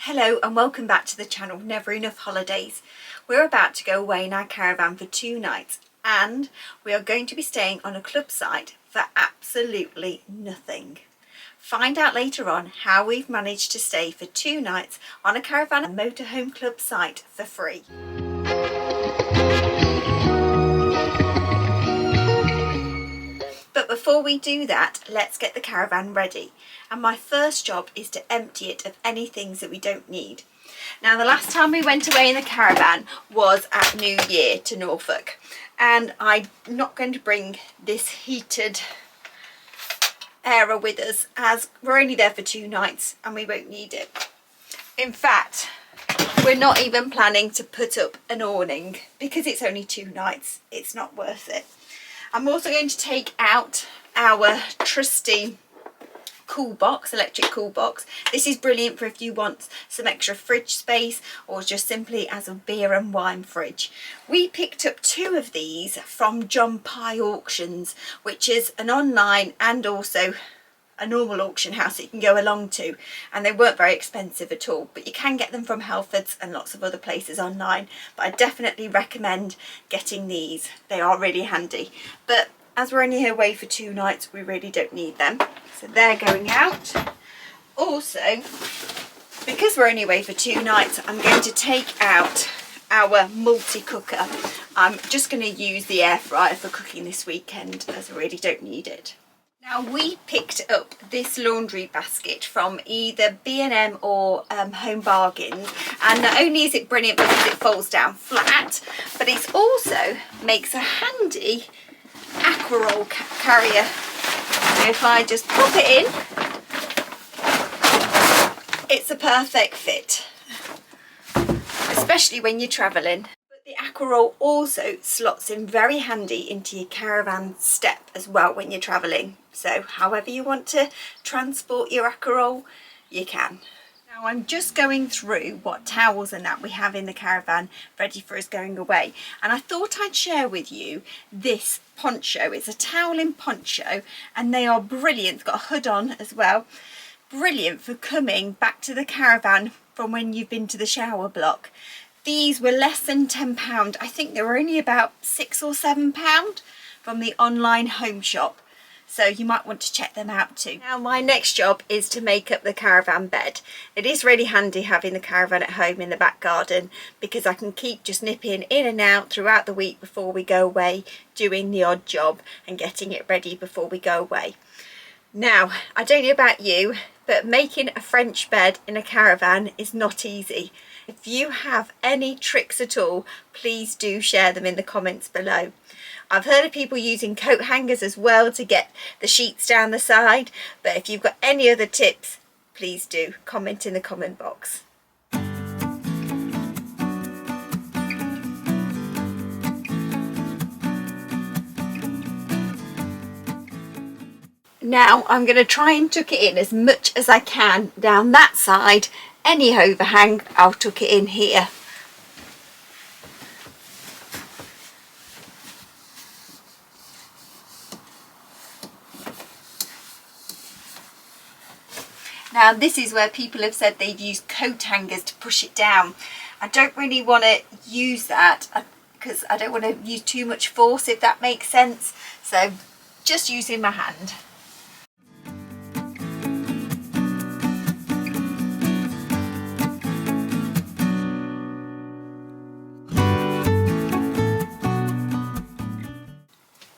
Hello and welcome back to the channel Never Enough Holidays. We're about to go away in our caravan for 2 nights and we are going to be staying on a club site for absolutely nothing. Find out later on how we've managed to stay for 2 nights on a Caravan and Motorhome Club site for free. But before we do that, let's get the caravan ready. And my first job is to empty it of any things that we don't need. Now, the last time we went away in the caravan was at New Year to Norfolk. And I'm not going to bring this heated area with us as we're only there for 2 nights and we won't need it. In fact, we're not even planning to put up an awning because it's only 2 nights. It's not worth it. I'm also going to take out our trusty cool box, electric cool box. This is brilliant for if you want some extra fridge space or just simply as a beer and wine fridge. We picked up 2 of these from John Pye Auctions, which is an online and also a normal auction house that you can go along to, and they weren't very expensive at all, but you can get them from Halfords and lots of other places online. But I definitely recommend getting these. They are really handy, but as we're only away for 2 nights we really don't need them, so they're going out. Also, because we're only away for 2 nights, I'm going to take out our multi-cooker. I'm just going to use the air fryer for cooking this weekend as I really don't need it. Now, we picked up this laundry basket from either B&M or Home Bargains, and not only is it brilliant because it folds down flat, but it also makes a handy aquaroll carrier. So if I just pop it in, it's a perfect fit, especially when you're travelling. The aquaroll also slots in very handy into your caravan step as well when you're travelling. So however you want to transport your aquaroll, you can. Now I'm just going through what towels and that we have in the caravan ready for us going away. And I thought I'd share with you this poncho. It's a toweling poncho and they are brilliant. It's got a hood on as well. Brilliant for coming back to the caravan from when you've been to the shower block. These were less than £10. I think they were only about £6 or £7 from the online home shop. So you might want to check them out too. Now my next job is to make up the caravan bed. It is really handy having the caravan at home in the back garden because I can keep just nipping in and out throughout the week before we go away, doing the odd job and getting it ready before we go away. Now, I don't know about you, but making a French bed in a caravan is not easy. If you have any tricks at all, please do share them in the comments below. I've heard of people using coat hangers as well to get the sheets down the side, but if you've got any other tips, please do comment in the comment box. Now I'm going to try and tuck it in as much as I can down that side. Any overhang, I'll tuck it in here. Now this is where people have said they've used coat hangers to push it down. I don't really want to use that because I don't want to use too much force, if that makes sense. So just using my hand.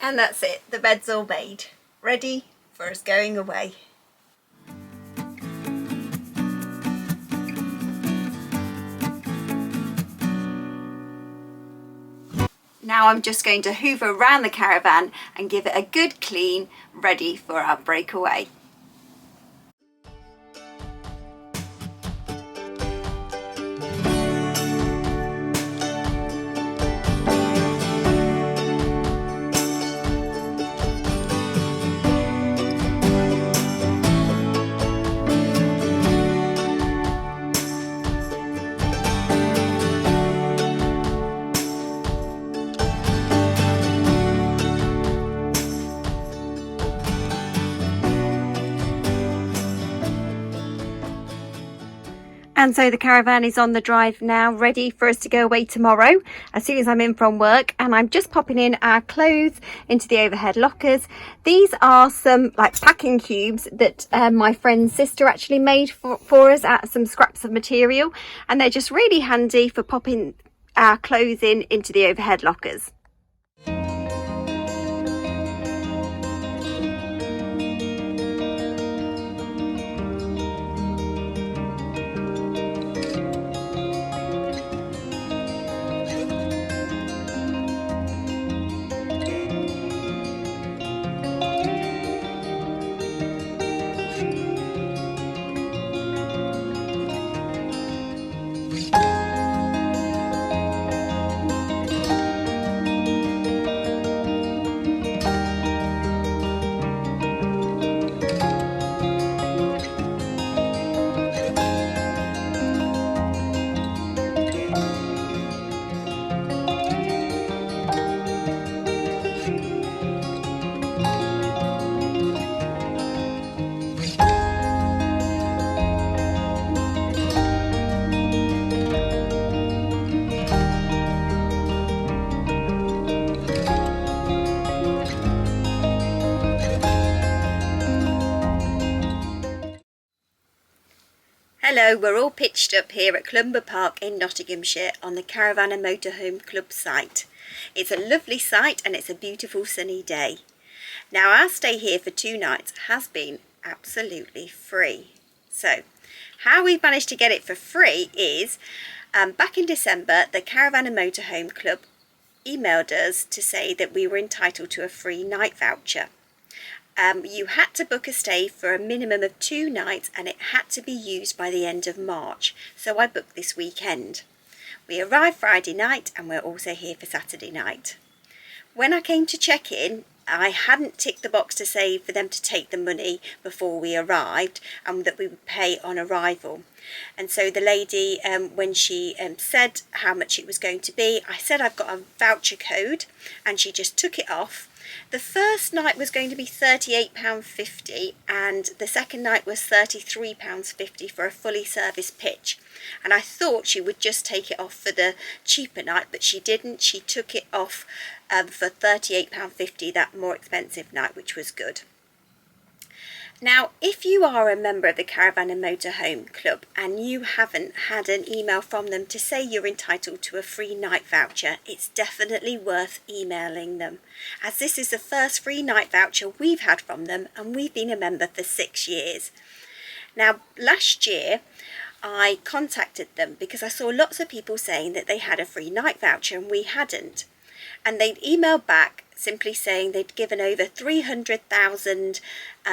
And that's it, the bed's all made, ready for us going away. Now I'm just going to hoover around the caravan and give it a good clean, ready for our breakaway. And so the caravan is on the drive now, ready for us to go away tomorrow as soon as I'm in from work. And I'm just popping in our clothes into the overhead lockers. These are some like packing cubes that my friend's sister actually made for us out of some scraps of material, and they're just really handy for popping our clothes into the overhead lockers. Hello, we're all pitched up here at Clumber Park in Nottinghamshire on the Caravan and Motorhome Club site. It's a lovely site and it's a beautiful sunny day. Now our stay here for 2 nights has been absolutely free. So how we've managed to get it for free is back in December the Caravan and Motorhome Club emailed us to say that we were entitled to a free night voucher. You had to book a stay for a minimum of 2 nights and it had to be used by the end of March. So I booked this weekend. We arrived Friday night and we're also here for Saturday night. When I came to check in, I hadn't ticked the box to say for them to take the money before we arrived and that we would pay on arrival. And so the lady, when she said how much it was going to be, I said I've got a voucher code and she just took it off. The first night was going to be £38.50 and the second night was £33.50 for a fully serviced pitch. And I thought she would just take it off for the cheaper night, but she didn't. She took it off for £38.50 that more expensive night, which was good. Now, if you are a member of the Caravan and Motorhome Club and you haven't had an email from them to say you're entitled to a free night voucher, it's definitely worth emailing them, as this is the first free night voucher we've had from them and we've been a member for 6 years. Now, last year I contacted them because I saw lots of people saying that they had a free night voucher and we hadn't. And they'd emailed back simply saying they'd given over 300,000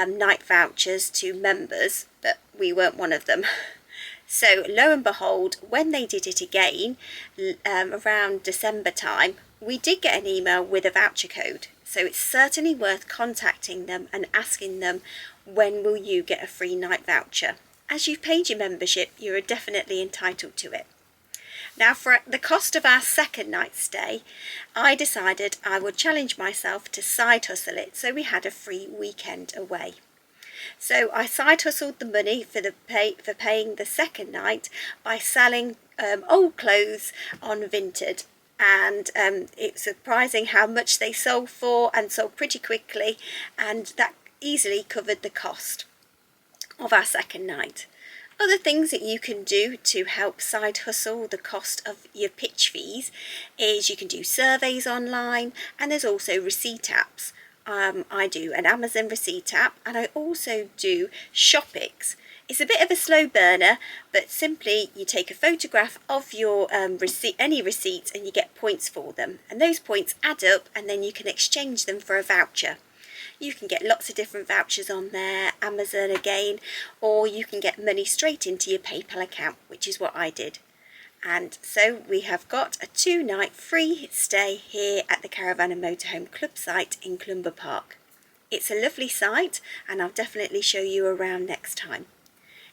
night vouchers to members, but we weren't one of them. So lo and behold, when they did it again around December time, we did get an email with a voucher code. So it's certainly worth contacting them and asking them, when will you get a free night voucher? As you've paid your membership, you're definitely entitled to it. Now, for the cost of our second night stay, I decided I would challenge myself to side hustle it, so we had a free weekend away. So I side hustled the money for paying the second night by selling old clothes on Vinted, and it's surprising how much they sold for, and sold pretty quickly, and that easily covered the cost of our second night. Other things that you can do to help side hustle the cost of your pitch fees is you can do surveys online, and there's also receipt apps. I do an Amazon receipt app and I also do Shopix. It's a bit of a slow burner, but simply you take a photograph of your any receipts and you get points for them, and those points add up and then you can exchange them for a voucher. You can get lots of different vouchers on there, Amazon again, or you can get money straight into your PayPal account, which is what I did. And so we have got a 2-night free stay here at the Caravan and Motorhome Club site in Clumber Park. It's a lovely site and I'll definitely show you around next time.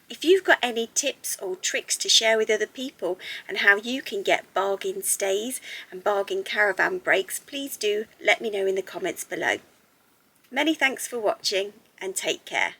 If you've got any tips or tricks to share with other people and how you can get bargain stays and bargain caravan breaks, please do let me know in the comments below. Many thanks for watching and take care.